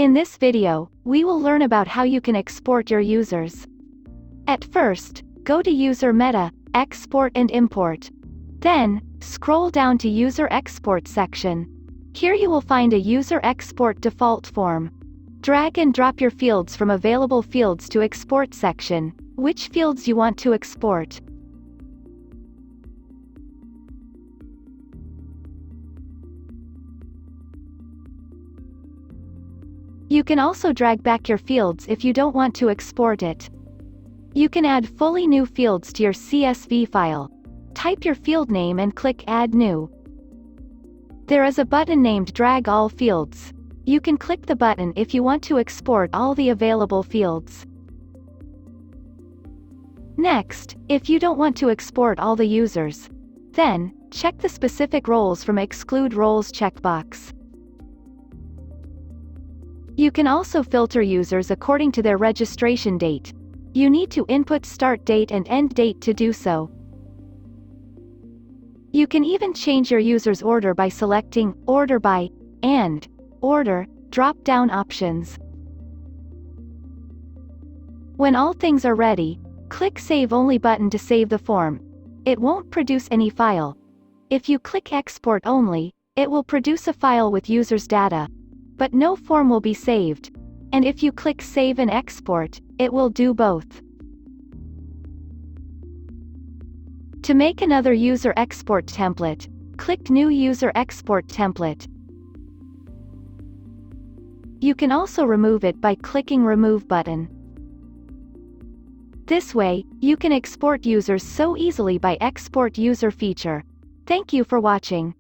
In this video, we will learn about how you can export your users. At first, go to User Meta, Export and Import. Then, scroll down to User Export section. Here you will find a User Export default form. Drag and drop your fields from Available Fields to Export section, which fields you want to export. You can also drag back your fields if you don't want to export it. You can add fully new fields to your CSV file. Type your field name and click Add New. There is a button named Drag All Fields. You can click the button if you want to export all the available fields. Next, if you don't want to export all the users, then, check the specific roles from Exclude Roles checkbox. You can also filter users according to their registration date. You need to input start date and end date to do so. You can even change your user's order by selecting Order By and Order drop-down options. When all things are ready, click Save Only button to save the form. It won't produce any file. If you click Export Only, it will produce a file with users' data, but no form will be saved. And if you click Save and Export, it will do both. To make another user export template, click New User Export Template. You can also remove it by clicking Remove button. This way, you can export users so easily by Export User feature. Thank you for watching.